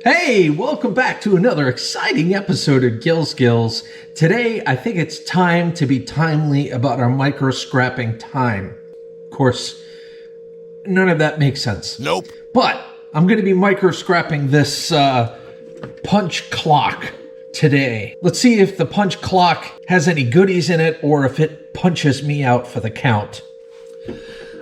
Hey, welcome back to another exciting episode of Gil Skillz. Today, I think it's time to be timely about our micro-scrapping time. Of course, none of that makes sense. Nope. But I'm going to be micro-scrapping this punch clock today. Let's see if the punch clock has any goodies in it or if it punches me out for the count.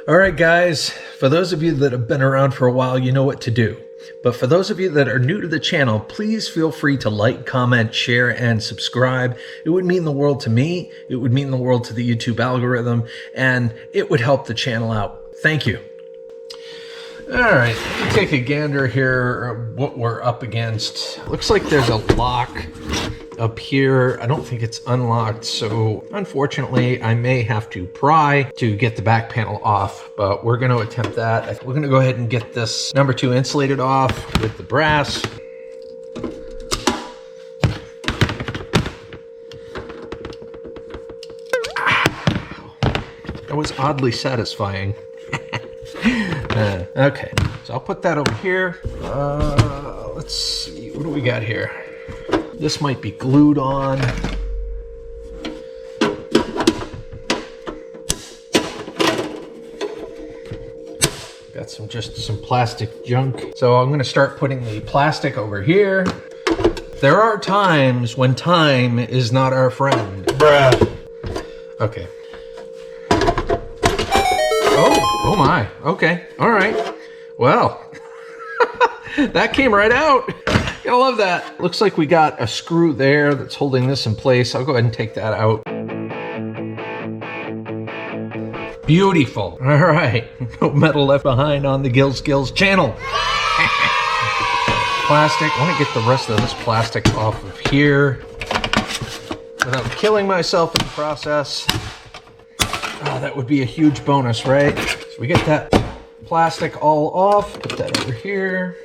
All right, guys, for those of you that have been around for a while, you know what to do. But for those of you that are new to the channel, please feel free to like, comment, share, and subscribe. It would mean the world to me. It would mean the world to the YouTube algorithm, and it would help the channel out. Thank you. All right, let me take a gander here at what we're up against. Looks like there's a lock up here. I don't think it's unlocked, so unfortunately I may have to pry to get the back panel off, but we're going to attempt that. We're going to go ahead and get this number 2 insulated off with the brass. That was oddly satisfying. Okay, so I'll put that over here. Let's see, what do we got here? This might be glued on. Got some plastic junk. So I'm gonna start putting the plastic over here. There are times when time is not our friend. Bruh. Okay. Oh my, okay, all right. Well, that came right out. I love that. Looks like we got a screw there that's holding this in place. I'll go ahead and take that out. Beautiful. All right, no metal left behind on the Gil Skillz channel. Plastic, I want to get the rest of this plastic off of here without killing myself in the process. Oh, that would be a huge bonus, right? So we get that plastic all off, put that over here.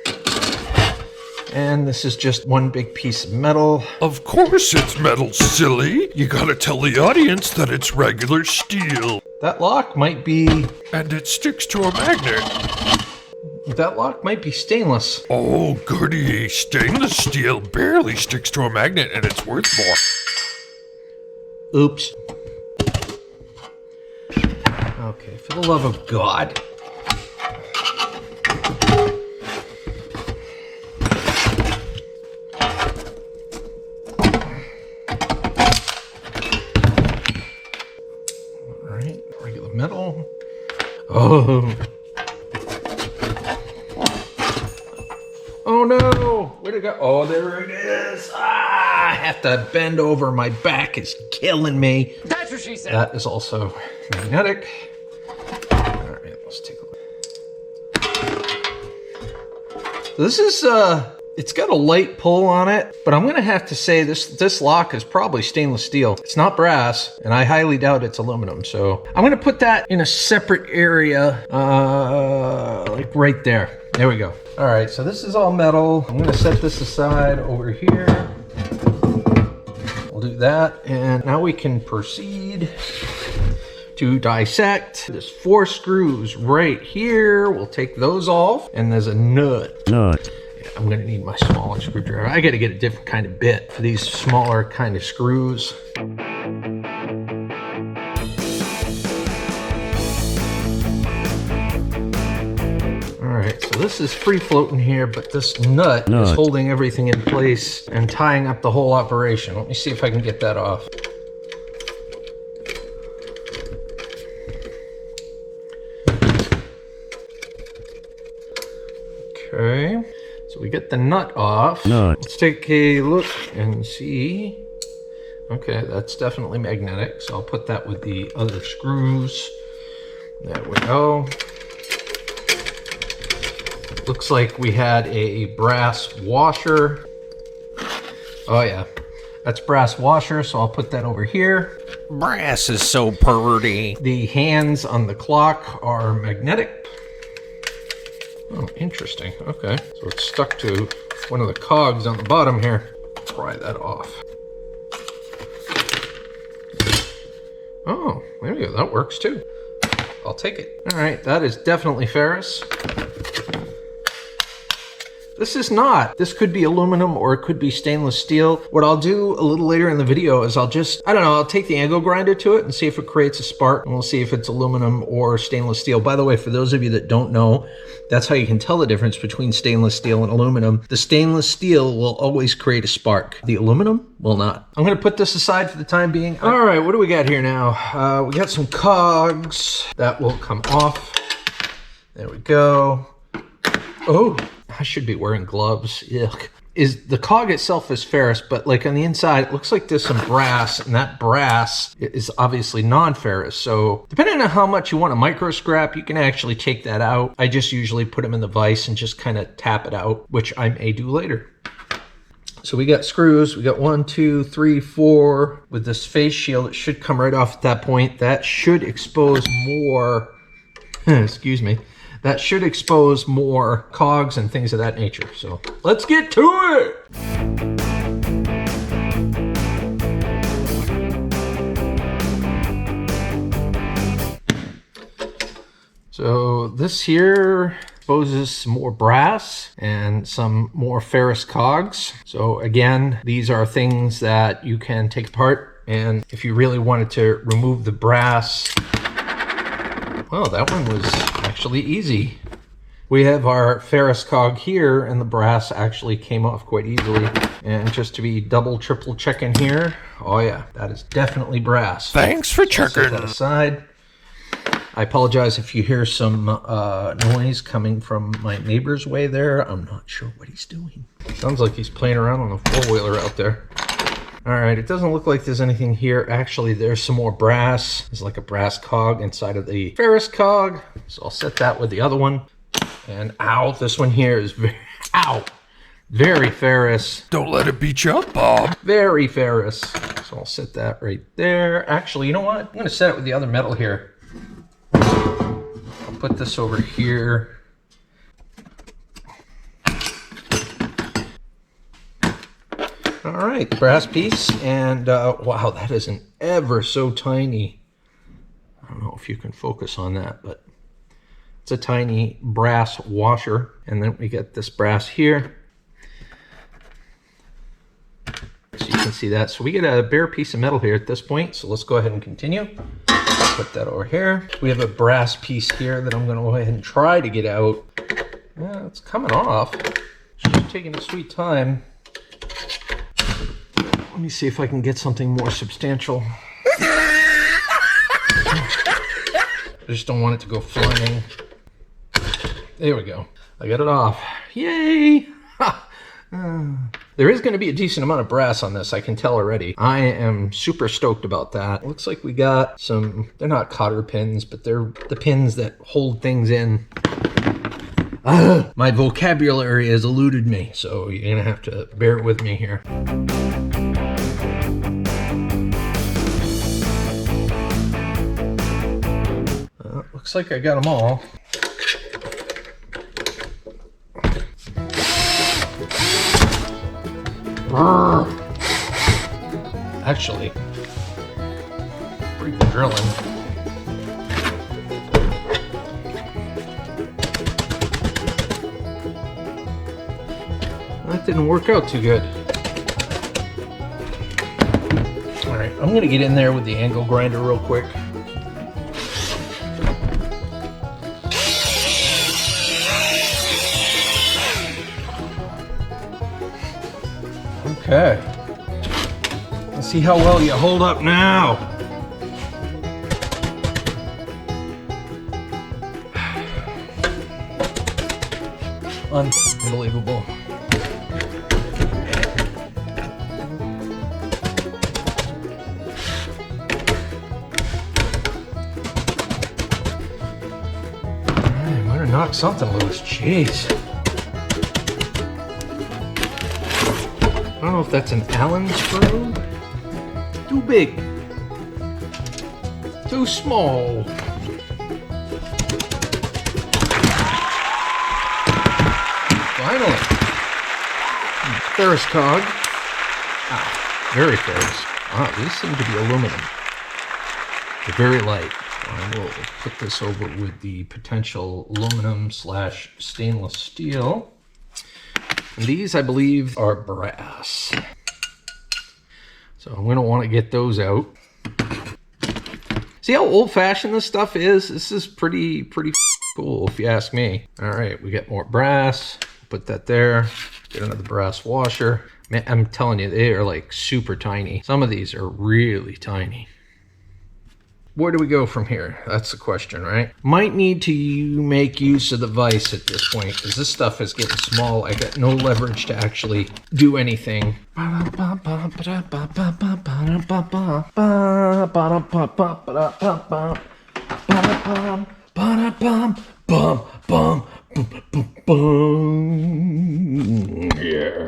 And this is just one big piece of metal. Of course it's metal, silly. You gotta tell the audience that it's regular steel. That lock might be... And it sticks to a magnet. That lock might be stainless. Oh, goody. Stainless steel barely sticks to a magnet and it's worth more. Oops. Okay, for the love of God. All right, regular metal. Oh. Oh no, where'd it go? Oh, there it is. Ah, I have to bend over. My back is killing me. That's what she said. That is also magnetic. All right, let's take a look. So this is, it's got a light pull on it, but I'm gonna have to say this lock is probably stainless steel. It's not brass, and I highly doubt it's aluminum. So I'm gonna put that in a separate area, like right there. There we go. All right, so this is all metal. I'm gonna set this aside over here. We'll do that, and now we can proceed to dissect. There's 4 screws right here. We'll take those off, and there's a nut. Yeah, I'm gonna need my smaller screwdriver. I gotta get a different kind of bit for these smaller kind of screws. Alright, so this is free floating here, but this nut is holding everything in place and tying up the whole operation. Let me see if I can get that off. Okay, so we get the nut off. Let's take a look and see. Okay, that's definitely magnetic, so I'll put that with the other screws. There we go. Looks like we had a brass washer. Oh yeah, that's brass washer, so I'll put that over here. Brass is so pretty. The hands on the clock are magnetic. Oh, interesting. Okay, so it's stuck to one of the cogs on the bottom here. Pry that off. Oh, there we go. That works too. I'll take it. All right, that is definitely ferrous. This is not. This could be aluminum or it could be stainless steel. What I'll do a little later in the video is I'll take the angle grinder to it and see if it creates a spark, and we'll see if it's aluminum or stainless steel. By the way, for those of you that don't know, that's how you can tell the difference between stainless steel and aluminum. The stainless steel will always create a spark. The aluminum will not. I'm going to put this aside for the time being. All right, what do we got here now? We got some cogs that will come off. There we go. Oh, I should be wearing gloves. Yuck. The cog itself is ferrous, but like on the inside, it looks like there's some brass, and that brass is obviously non-ferrous. So depending on how much you want to micro scrap, you can actually take that out. I just usually put them in the vise and just kind of tap it out, which I may do later. So we got screws. We got 1, 2, 3, 4 with this face shield. It should come right off at that point. That should expose more, excuse me. That should expose more cogs and things of that nature. So let's get to it. So this here exposes some more brass and some more ferrous cogs. So again, these are things that you can take apart. And if you really wanted to remove the brass, well, that one was actually easy. We have our ferrous cog here, and the brass actually came off quite easily. And just to be double, triple checking here, oh yeah, that is definitely brass. Thanks for checking. Set that aside. I apologize if you hear some noise coming from my neighbor's way there. I'm not sure what he's doing. Sounds like he's playing around on a four-wheeler out there. All right, it doesn't look like there's anything here. Actually, there's some more brass. There's like a brass cog inside of the ferrous cog. So I'll set that with the other one. And ow, this one here is very ferrous. Don't let it beat you up, Bob. Very ferrous. So I'll set that right there. Actually, you know what? I'm gonna set it with the other metal here. I'll put this over here. All right, brass piece, and wow, that is an ever so tiny, I don't know if you can focus on that, but it's a tiny brass washer. And then we get this brass here. So you can see that. So we get a bare piece of metal here at this point. So let's go ahead and continue. Put that over here. We have a brass piece here that I'm going to go ahead and try to get out. Yeah, it's coming off. Just taking a sweet time. Let me see if I can get something more substantial. I just don't want it to go flying. There we go. I got it off. Yay! There is going to be a decent amount of brass on this, I can tell already. I am super stoked about that. Looks like we got some, they're not cotter pins, but they're the pins that hold things in. My vocabulary has eluded me, so you're going to have to bear with me here. Looks like I got them all. Actually, pretty good drilling. That didn't work out too good. All right, I'm gonna get in there with the angle grinder real quick. Okay. Let's see how well you hold up now. Unbelievable. I might have knocked something loose. Jeez. I don't know if that's an Allen screw. Too big. Too small. Finally. Ferrous cog. Ah, very ferrous. Ah, these seem to be aluminum. They're very light. I will put this over with the potential aluminum / stainless steel. And these, I believe, are brass. So I'm gonna wanna get those out. See how old-fashioned this stuff is? This is pretty cool, if you ask me. All right, we got more brass. Put that there. Get another brass washer. Man, I'm telling you, they are like super tiny. Some of these are really tiny. Where do we go from here? That's the question, right? Might need to make use of the vise at this point, because this stuff is getting small. I got no leverage to actually do anything. Yeah.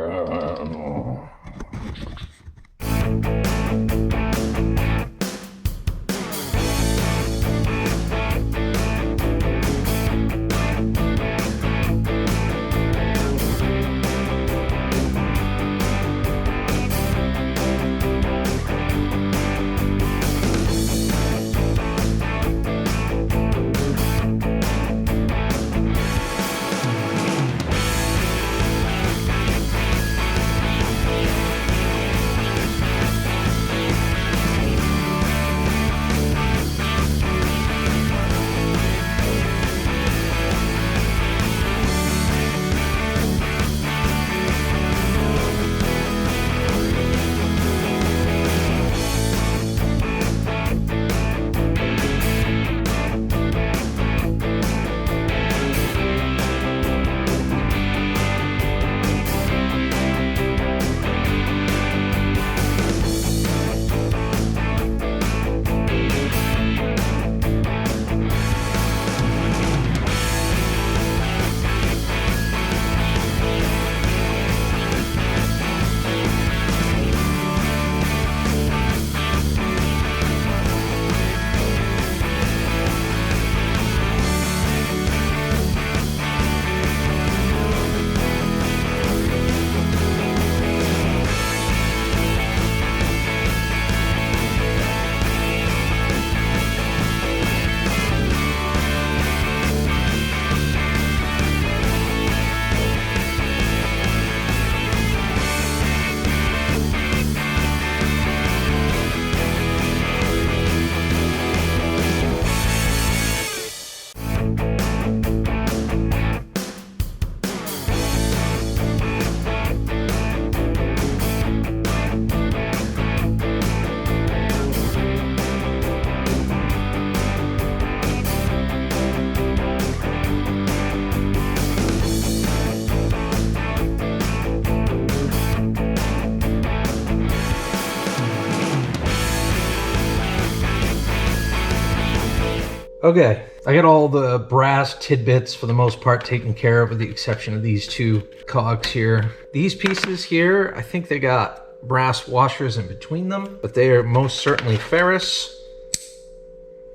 Okay, I got all the brass tidbits for the most part taken care of, with the exception of these two cogs here. These pieces here, I think they got brass washers in between them, but they are most certainly ferrous.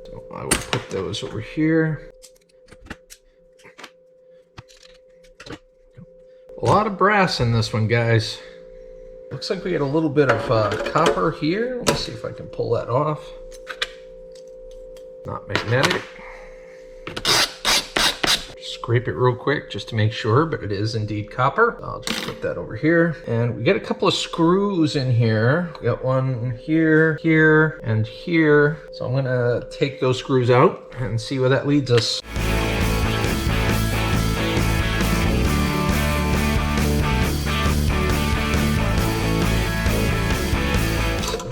So I will put those over here. A lot of brass in this one, guys. Looks like we got a little bit of copper here. Let's see if I can pull that off. Not magnetic. Scrape it real quick just to make sure, but it is indeed copper. I'll just put that over here. And we got a couple of screws in here. We got one here, here, and here. So I'm gonna take those screws out and see where that leads us.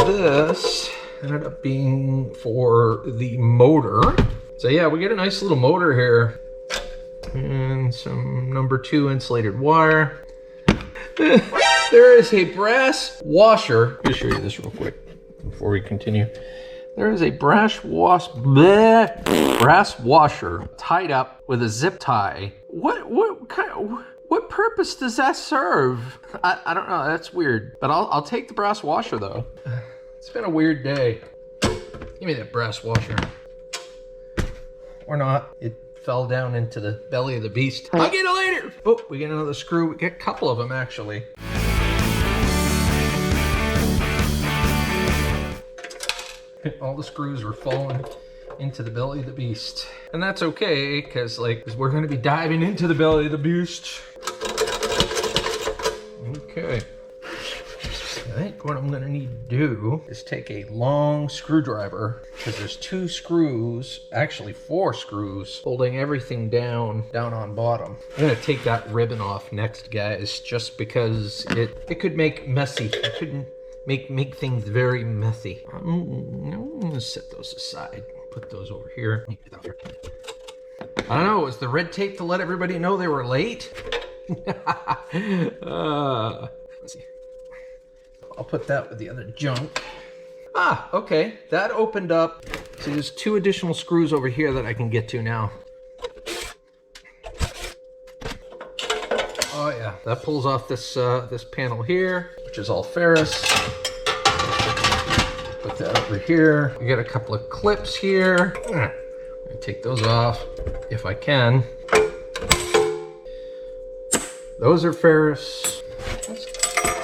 This ended up being for the motor. So yeah, we get a nice little motor here and some number 2 insulated wire. There is a brass washer. Let me show you this real quick before we continue. There is a brass washer tied up with a zip tie. What purpose does that serve? I don't know. That's weird. But I'll take the brass washer though. It's been a weird day. Give me that brass washer. Or not. It fell down into the belly of the beast. I'll get it later. Oh, we get another screw. We get a couple of them actually. All the screws were falling into the belly of the beast. And that's okay, because we're going to be diving into the belly of the beast. Okay. I think what I'm gonna need to do is take a long screwdriver, because there's 2 screws, actually 4 screws, holding everything down on bottom. I'm gonna take that ribbon off next, guys, just because it could make messy. It could make things very messy. I'm gonna set those aside. Put those over here. I don't know, was the red tape to let everybody know they were late? Let's see. I'll put that with the other junk. Ah, okay, that opened up. See, there's 2 additional screws over here that I can get to now. Oh yeah, that pulls off this this panel here, which is all ferrous. Put that over here. We got a couple of clips here. I'm gonna take those off if I can. Those are ferrous. Let's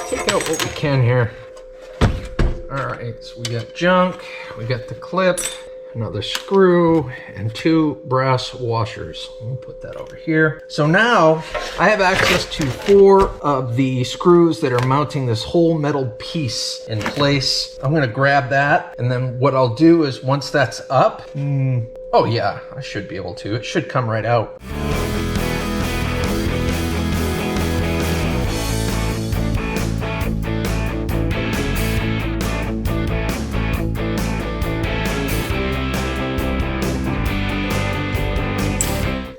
take out what we can here. All right, so we got junk, we got the clip, another screw, and 2 brass washers. We'll put that over here. So now I have access to 4 of the screws that are mounting this whole metal piece in place. I'm gonna grab that, and then what I'll do is once that's up, oh yeah, I should be able to. It should come right out.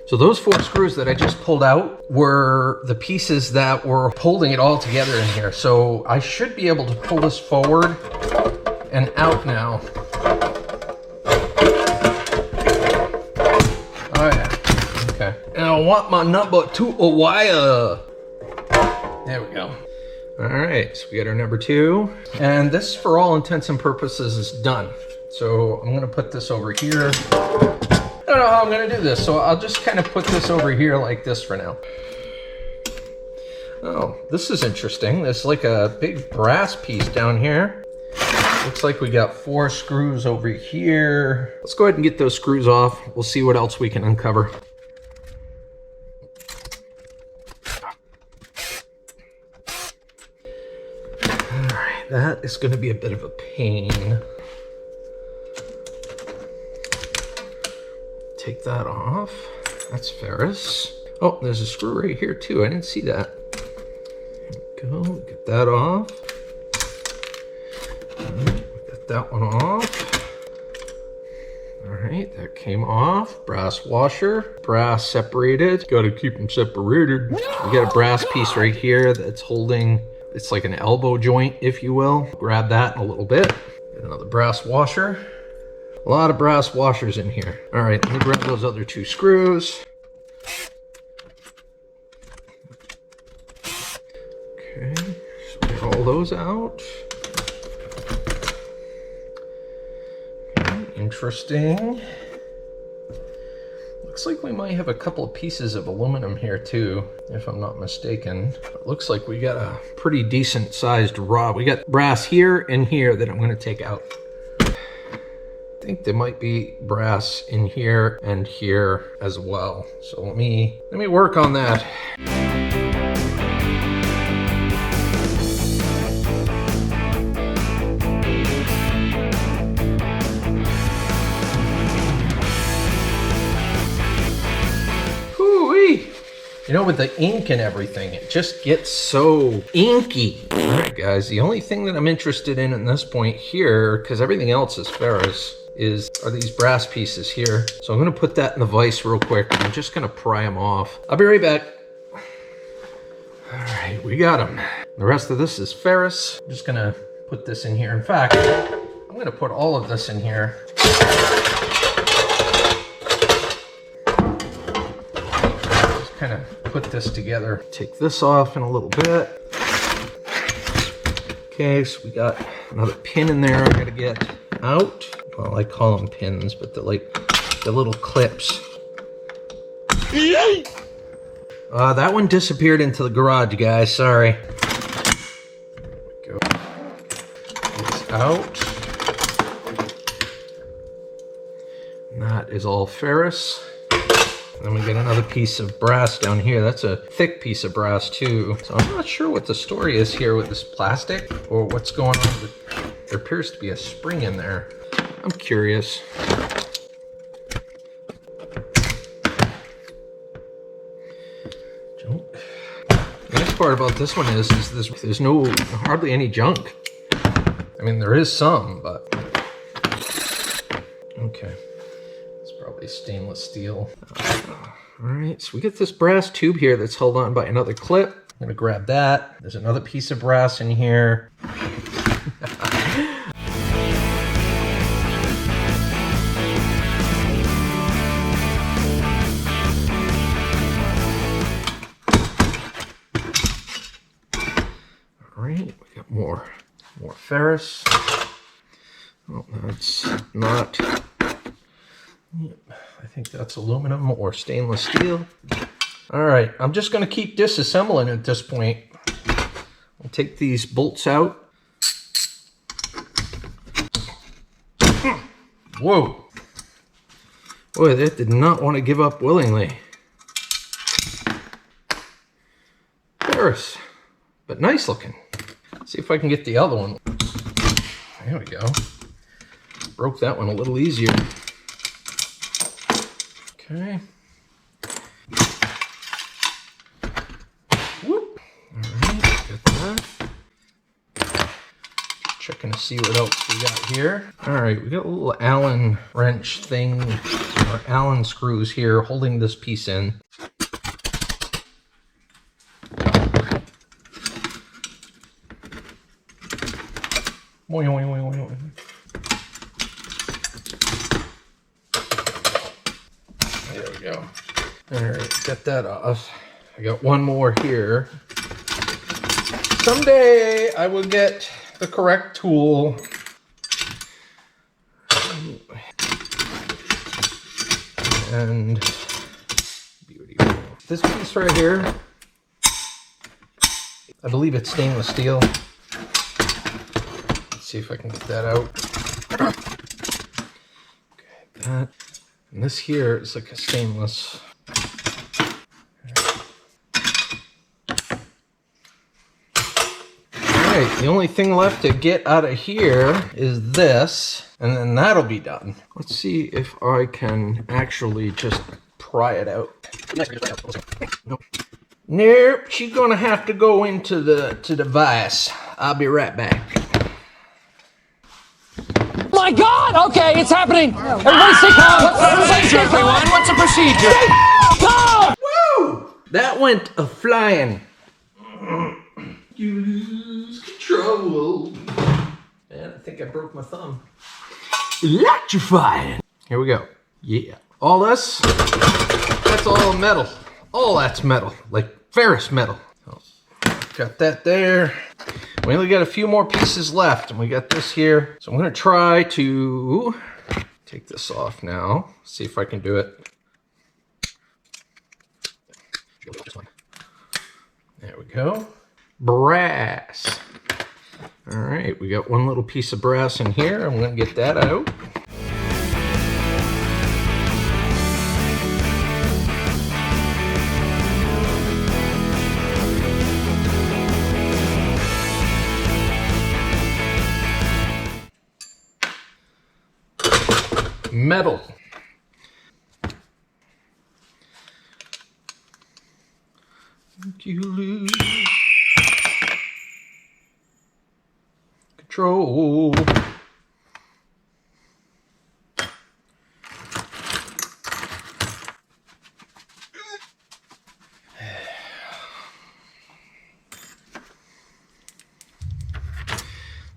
So those 4 screws that I just pulled out were the pieces that were holding it all together in here. So I should be able to pull this forward and out now. Oh yeah, okay. And I want my number 2 wire. There we go. All right, so we got our number 2. And this, for all intents and purposes, is done. So I'm gonna put this over here. I don't know how I'm gonna do this, so I'll just kind of put this over here like this for now. Oh, this is interesting. There's like a big brass piece down here. Looks like we got 4 screws over here. Let's go ahead and get those screws off. We'll see what else we can uncover. All right, that is gonna be a bit of a pain. Take that off. That's ferrous. Oh, there's a screw right here too. I didn't see that. There we go. Get that off. Get that one off. All right, that came off. Brass washer. Brass separated. Got to keep them separated. We got a brass piece right here that's holding. It's like an elbow joint, if you will. Grab that in a little bit. Get another brass washer. A lot of brass washers in here. All right, let me grab those other 2 screws. Okay, so we get all those out. Okay, interesting. Looks like we might have a couple of pieces of aluminum here too, if I'm not mistaken. It looks like we got a pretty decent sized rod. We got brass here and here that I'm gonna take out. I think there might be brass in here and here as well. So let me work on that. Hoo-wee! You know, with the ink and everything, it just gets so inky. All right, guys, the only thing that I'm interested in at this point here, because everything else is ferrous, are these brass pieces here. So I'm gonna put that in the vise real quick. I'm just gonna pry them off. I'll be right back. All right, we got them. The rest of this is ferrous. I'm just gonna put this in here. In fact, I'm gonna put all of this in here. Just kind of put this together. Take this off in a little bit. Okay, so we got another pin in there I gotta get out. Well, I call them pins, but they're like the little clips. That one disappeared into the garage, guys. Sorry. There we go. It's out. And that is all ferrous. Then we get another piece of brass down here. That's a thick piece of brass too. So I'm not sure what the story is here with this plastic or what's going on. There appears to be a spring in there. I'm curious. Junk. The nice part about this one is there's hardly any junk. I mean, there is some, but okay. It's probably stainless steel. All right, so we get this brass tube here that's held on by another clip. I'm gonna grab that. There's another piece of brass in here. All right, we got more ferrous. Oh, that's not. I think that's aluminum or stainless steel. All right, I'm just gonna keep disassembling at this point. I'll take these bolts out. Whoa. Boy, that did not want to give up willingly. Ferrous, but nice looking. Let's see if I can get the other one. There we go. Broke that one a little easier. Okay. Whoop. All right, got that. Checking to see what else we got here. All right, we got a little Allen wrench thing, or Allen screws here holding this piece in. There we go. All right, get that off. I got one more here. Someday I will get the correct tool. And beautiful. This piece right here, I believe it's stainless steel. Let's see if I can get that out. Okay, that. And this here is like a stainless. Alright, the only thing left to get out of here is this, and then that'll be done. Let's see if I can actually just pry it out. Nope, she's gonna have to go into the vise. I'll be right back. My God! Okay, it's happening. Everybody stay calm. Everybody stay calm. What's the procedure? Go! Woo! That went a flying. You lose control. Man, I think I broke my thumb. Electrifying. Here we go. Yeah. All this, that's all metal. All that's metal, like ferrous metal. Oh, got that there. We only got a few more pieces left, and we got this here. So I'm gonna try to take this off now. See if I can do it. There we go. Brass. All right, we got one little piece of brass in here. I'm gonna get that out. Metal. You lose control.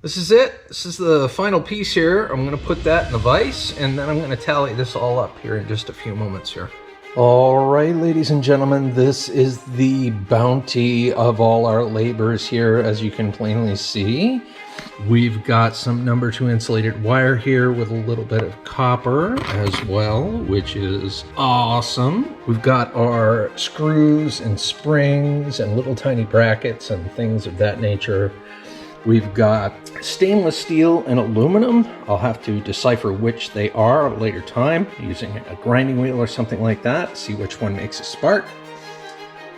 This is it. This is the final piece here. I'm going to put that in the vise, and then I'm going to tally this all up here in just a few moments here. All right, ladies and gentlemen, this is the bounty of all our labors here, as you can plainly see. We've got some number 2 insulated wire here with a little bit of copper as well, which is awesome. We've got our screws and springs and little tiny brackets and things of that nature. We've got stainless steel and aluminum. I'll have to decipher which they are at a later time using a grinding wheel or something like that, see which one makes a spark.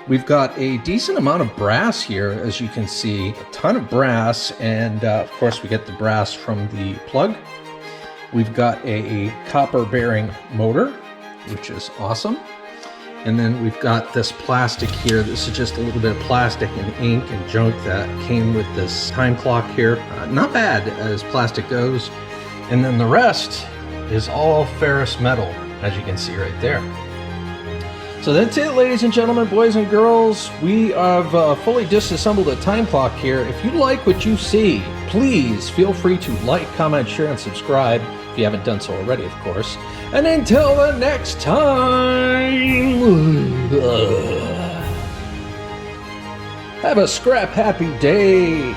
We've got a decent amount of brass here, as you can see, a ton of brass, and of course we get the brass from the plug. We've got a copper bearing motor, which is awesome. And then we've got this plastic here. This is just a little bit of plastic and ink and junk that came with this time clock here. Not bad as plastic goes. And then the rest is all ferrous metal, as you can see right there. So that's it, ladies and gentlemen, boys and girls. We have fully disassembled a time clock here. If you like what you see, please feel free to like, comment, share, and subscribe. If you haven't done so already, of course. And until the next time, have a scrap happy day.